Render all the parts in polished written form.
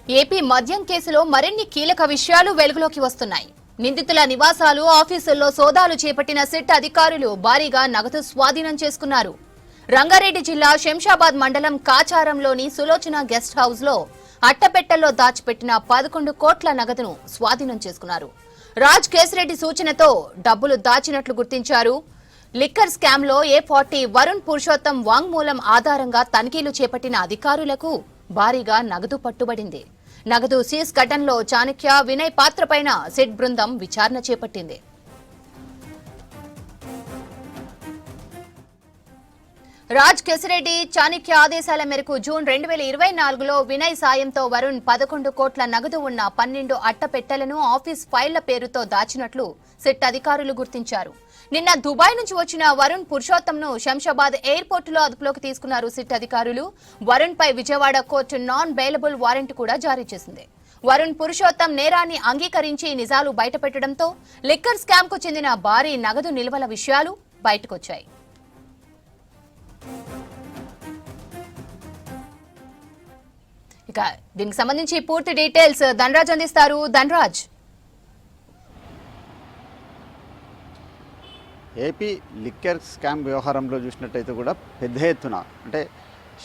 AP మద్యం కేసులో మరిన్ని కీలక విషయాలు వెలుగులోకి వస్తున్నాయి. నిందితుల నివాసాలు, ఆఫీసుల్లో సోదాలు చేపట్టిన సిట్ అధికారులు భారీగా నగదు స్వాధీనం చేసుకున్నారు. రంగారెడ్డి జిల్లా శంషాబాద్ మండలం కాచారంలోని సులోచన గెస్ట్ హౌస్ లో అట్టపెట్టెల్లో దాచిపెట్టిన 11 కోట్ల నగదును స్వాధీనం చేసుకున్నారు. రాజ్ కేసిరెడ్డి సూచనతో డబ్బులు దాచినట్లు గుర్తించారు. లిక్కర్ స్కామ్ లో A40 వరుణ్ పురుషోత్తం వాంగ్మూలం ఆధారంగా తనిఖీలు చేపట్టిన అధికారులకు భారీగా నగదు పట్టుబడింది. నగదు సీజ్ ఘటనలో చాణక్య, వినయ్ పాత్రపైన సిట్ బృందం విచారణ చేపట్టింది. రాజ్ కేసిరెడ్డి, చాణక్య ఆదేశాల మేరకు జూన్ 2024లో వినయ్ సాయంతో వరుణ్ 11 కోట్ల నగదు ఉన్న 12 అట్టపెట్టెలను ఆఫీస్ ఫైళ్ల పేరుతో దాచినట్లు సిట్ అధికారులు గుర్తించారు. నిన్న దుబాయ్ నుంచి వచ్చిన వరుణ్ పురుషోత్తంను శంషాబాద్ ఎయిర్పోర్టులో అదుపులోకి తీసుకున్నారు సిట్ అధికారులు. వరుణ్ పై Vijayawada court non bailable warrant కూడా జారీ చేసింది. వరుణ్ పురుషోత్తం నేరాన్ని అంగీకరించి నిజాలు బయటపెట్టడంతో లిక్కర్ స్కామ్ కు చెందిన భారీ నగదు నిల్వల విషయాలు బయటకొచ్చాయి. ఇక దీనికి సంబంధించి పూర్తి డీటెయిల్స్ ధనరాజ్ అందిస్తారు. ధనరాజ్, ఏపీ లిక్కర్ స్కామ్ వ్యవహారంలో చూసినట్టయితే కూడా పెద్ద ఎత్తున అంటే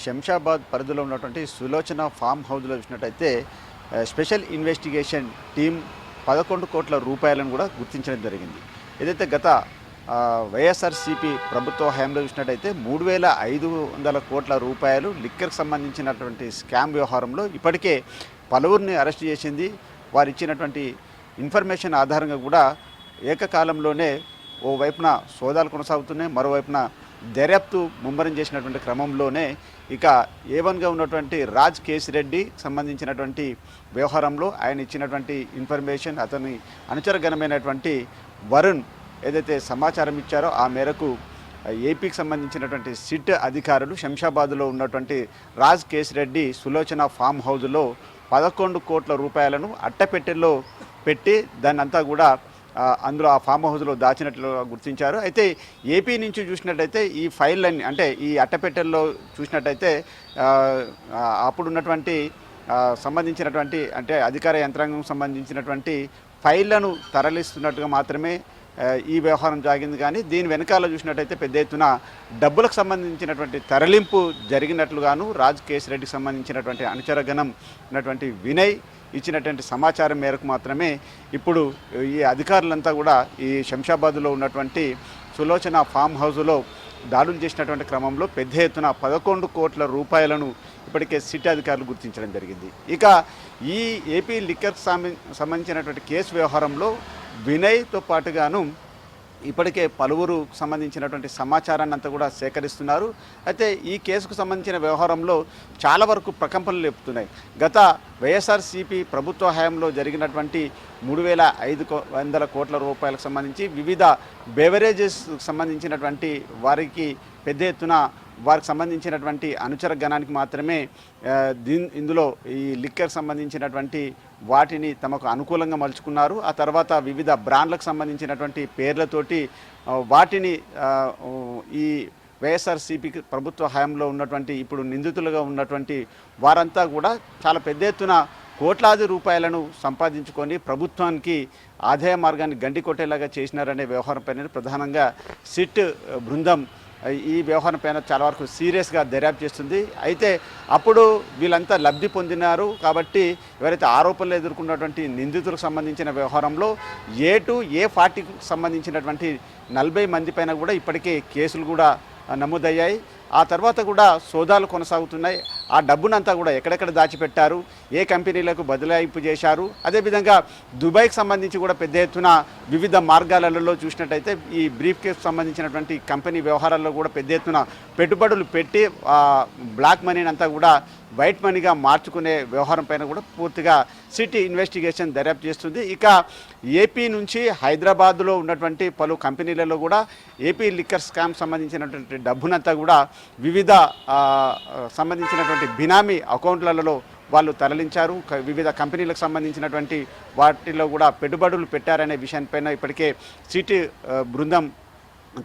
శంషాబాద్ పరిధిలో ఉన్నటువంటి సులోచన ఫామ్ హౌస్లో చూసినట్టయితే స్పెషల్ ఇన్వెస్టిగేషన్ టీం 11 కోట్ల రూపాయలను కూడా గుర్తించడం జరిగింది. ఏదైతే గత వైఎస్ఆర్సీపీ ప్రభుత్వ హయాంలో చూసినట్టయితే 3,500 కోట్ల రూపాయలు లిక్కర్కి సంబంధించినటువంటి స్కామ్ వ్యవహారంలో ఇప్పటికే పలువురిని అరెస్ట్ చేసింది. వారు ఇచ్చినటువంటి ఇన్ఫర్మేషన్ ఆధారంగా కూడా ఏకకాలంలోనే ఓ వైపున సోదాలు కొనసాగుతున్నాయి, మరోవైపున దర్యాప్తు ముమ్మరం చేసినటువంటి క్రమంలోనే ఇక A1గా ఉన్నటువంటి రాజ్ కేసిరెడ్డి సంబంధించినటువంటి వ్యవహారంలో ఆయన ఇచ్చినటువంటి ఇన్ఫర్మేషన్, అతని అనుచరగణమైనటువంటి వరుణ్ ఏదైతే సమాచారం ఇచ్చారో ఆ మేరకు ఏపీకి సంబంధించినటువంటి సిట్ అధికారులు శంషాబాద్లో ఉన్నటువంటి రాజ్ కేసిరెడ్డి సులోచన ఫామ్ హౌస్లో 11 కోట్ల రూపాయలను అట్టపెట్టెల్లో పెట్టి దాన్ని అంతా కూడా అందులో ఆ ఫామ్ హౌస్లో దాచినట్లు గుర్తించారు. అయితే ఏపీ నుంచి చూసినట్టయితే ఈ ఫైళ్ళని అంటే ఈ అట్టపెట్టెల్లో చూసినట్టయితే అప్పుడున్నటువంటి సంబంధించినటువంటి అంటే అధికార యంత్రాంగం సంబంధించినటువంటి ఫైళ్లను తరలిస్తున్నట్టుగా మాత్రమే ఈ వ్యవహారం సాగింది. కానీ దీని వెనకాల చూసినట్టయితే పెద్ద ఎత్తున డబ్బులకు సంబంధించినటువంటి తరలింపు జరిగినట్లుగాను రాజ్ కేసిరెడ్డికి సంబంధించినటువంటి అనుచరగణం ఉన్నటువంటి వినయ్ ఇచ్చినటువంటి సమాచారం మేరకు మాత్రమే ఇప్పుడు ఈ అధికారులంతా కూడా ఈ శంషాబాద్లో ఉన్నటువంటి సులోచన ఫామ్ హౌస్లో దాడులు చేసినటువంటి క్రమంలో పెద్ద ఎత్తున 11 కోట్ల రూపాయలను ఇప్పటికే సిట్ అధికారులు గుర్తించడం జరిగింది. ఇక ఈ ఏపీ లిక్కర్కి సంబంధించినటువంటి కేసు వ్యవహారంలో వినయ్తో పాటుగాను ఇప్పటికే పలువురు సంబంధించినటువంటి సమాచారాన్ని అంతా కూడా సేకరిస్తున్నారు. అయితే ఈ కేసుకు సంబంధించిన వ్యవహారంలో చాలా వరకు ప్రకంపనలు లేపుతున్నాయి. గత వైఎస్ఆర్సీపీ ప్రభుత్వ హయాంలో జరిగినటువంటి 3,500 కోట్ల రూపాయలకు సంబంధించి వివిధ బెవరేజెస్ సంబంధించినటువంటి వారికి పెద్ద ఎత్తున వారికి సంబంధించినటువంటి అనుచర గణానికి మాత్రమే ఇందులో ఈ లిక్కర్ సంబంధించినటువంటి వాటిని తమకు అనుకూలంగా మలుచుకున్నారు. ఆ తర్వాత వివిధ బ్రాండ్లకు సంబంధించినటువంటి పేర్లతోటి వాటిని ఈ వైఎస్ఆర్సీపీ ప్రభుత్వ హయాంలో ఉన్నటువంటి ఇప్పుడు నిందితులుగా ఉన్నటువంటి వారంతా కూడా చాలా పెద్ద ఎత్తున కోట్లాది రూపాయలను సంపాదించుకొని ప్రభుత్వానికి ఆదాయ మార్గాన్ని గండి కొట్టేలాగా చేసినారనే వ్యవహారంపైన ప్రధానంగా సిట్ బృందం ఈ వ్యవహారం పైన చాలా వరకు సీరియస్గా దర్యాప్తు చేస్తుంది. అయితే అప్పుడు వీళ్ళంతా లబ్ధి పొందినారు కాబట్టి ఎవరైతే ఆరోపణలు ఎదుర్కొన్నటువంటి నిందితులకు సంబంధించిన వ్యవహారంలో A40కి సంబంధించినటువంటి 40 మంది పైన కూడా ఇప్పటికే కేసులు కూడా నమోదయ్యాయి. ఆ తర్వాత కూడా సోదాలు కొనసాగుతున్నాయి. ఆ డబ్బునంతా కూడా ఎక్కడెక్కడ దాచిపెట్టారు, ఏ కంపెనీలకు బదలాయింపు చేశారు, అదేవిధంగా దుబాయ్కి సంబంధించి కూడా పెద్ద ఎత్తున వివిధ మార్గాలలో చూసినట్టయితే ఈ బ్రీఫ్ కేసు సంబంధించినటువంటి కంపెనీ వ్యవహారాల్లో కూడా పెద్ద ఎత్తున పెట్టుబడులు పెట్టి బ్లాక్ మనీని అంతా కూడా వైట్ మనీగా మార్చుకునే వ్యవహారం పైన కూడా పూర్తిగా సిటీ ఇన్వెస్టిగేషన్ దర్యాప్తు చేస్తుంది. ఇక ఏపీ నుంచి హైదరాబాద్లో ఉన్నటువంటి పలు కంపెనీలలో కూడా ఏపీ లిక్కర్ స్కామ్ సంబంధించినటువంటి డబ్బునంతా కూడా వివిధ సంబంధించినటువంటి బినామీ అకౌంట్లలో వాళ్ళు తరలించారు. వివిధ కంపెనీలకు సంబంధించినటువంటి వాటిలో కూడా పెట్టుబడులు పెట్టారనే విషయానిపైన ఇప్పటికే సిటీ బృందం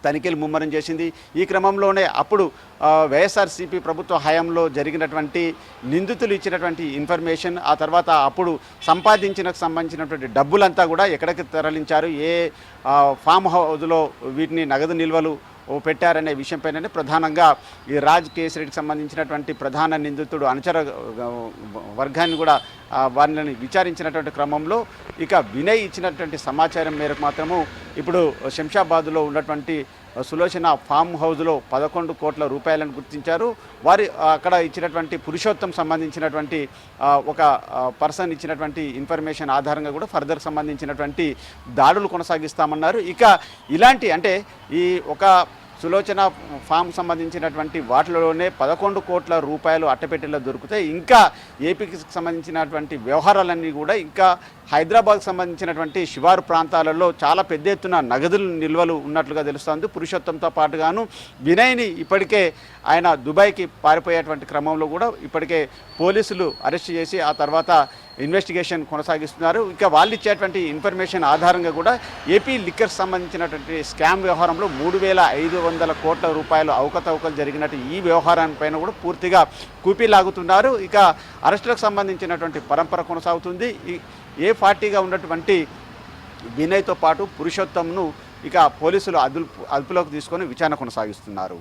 తనిఖీలు ముమ్మరం చేసింది. ఈ క్రమంలోనే అప్పుడు వైఎస్ఆర్సీపీ ప్రభుత్వ హయాంలో జరిగినటువంటి నిందితులు ఇచ్చినటువంటి ఇన్ఫర్మేషన్, ఆ తర్వాత అప్పుడు సంబంధించినటువంటి డబ్బులంతా కూడా ఎక్కడికి తరలించారు, ఏ ఫామ్ హౌస్లో వీటిని నగదు నిల్వలు పెట్టారనే విషయంపైననే ప్రధానంగా ఈ రాజ్ కేసరెడ్డికి సంబంధించినటువంటి ప్రధాన నిందితుడు అనుచర వర్గాన్ని కూడా వారిని విచారించినటువంటి క్రమంలో ఇక వినయ్ ఇచ్చినటువంటి సమాచారం మేరకు మాత్రము ఇప్పుడు శంషాబాద్లో ఉన్నటువంటి సులోచన ఫామ్ హౌస్లో 11 కోట్ల రూపాయలను గుర్తించారు. వారి అక్కడ ఇచ్చినటువంటి పురుషోత్తం సంబంధించినటువంటి ఒక పర్సన్ ఇచ్చినటువంటి ఇన్ఫర్మేషన్ ఆధారంగా కూడా ఫర్దర్ సంబంధించినటువంటి దాడులు కొనసాగిస్తామన్నారు. ఇక ఇలాంటి అంటే ఈ ఒక సులోచన ఫామ్ సంబంధించినటువంటి వాటిలోనే 11 కోట్ల రూపాయలు అట్టపెట్టెలో దొరుకుతాయి. ఇంకా ఏపీకి సంబంధించినటువంటి వ్యవహారాలన్నీ కూడా ఇంకా హైదరాబాద్కు సంబంధించినటువంటి శివారు ప్రాంతాలలో చాలా పెద్ద ఎత్తున నగదులు నిల్వలు ఉన్నట్లుగా తెలుస్తోంది. పురుషోత్తంతో పాటుగాను వినయ్ని ఇప్పటికే ఆయన దుబాయ్కి పారిపోయేటువంటి క్రమంలో కూడా ఇప్పటికే పోలీసులు అరెస్ట్ చేసి ఆ తర్వాత ఇన్వెస్టిగేషన్ కొనసాగిస్తున్నారు. ఇక వాళ్ళు ఇచ్చేటువంటి ఇన్ఫర్మేషన్ ఆధారంగా కూడా ఏపీ లిక్కర్స్ సంబంధించినటువంటి స్కామ్ వ్యవహారంలో 3,500 కోట్ల రూపాయలు అవకతవకలు జరిగినట్టు ఈ వ్యవహారానిపైన కూడా పూర్తిగా కూపీలాగుతున్నారు. ఇక అరెస్టులకు సంబంధించినటువంటి పరంపర కొనసాగుతుంది. ఏ పార్టీగా ఉన్నటువంటి వినయ్తో పాటు పురుషోత్తంను ఇక పోలీసులు అదుపులోకి తీసుకొని విచారణ కొనసాగిస్తున్నారు.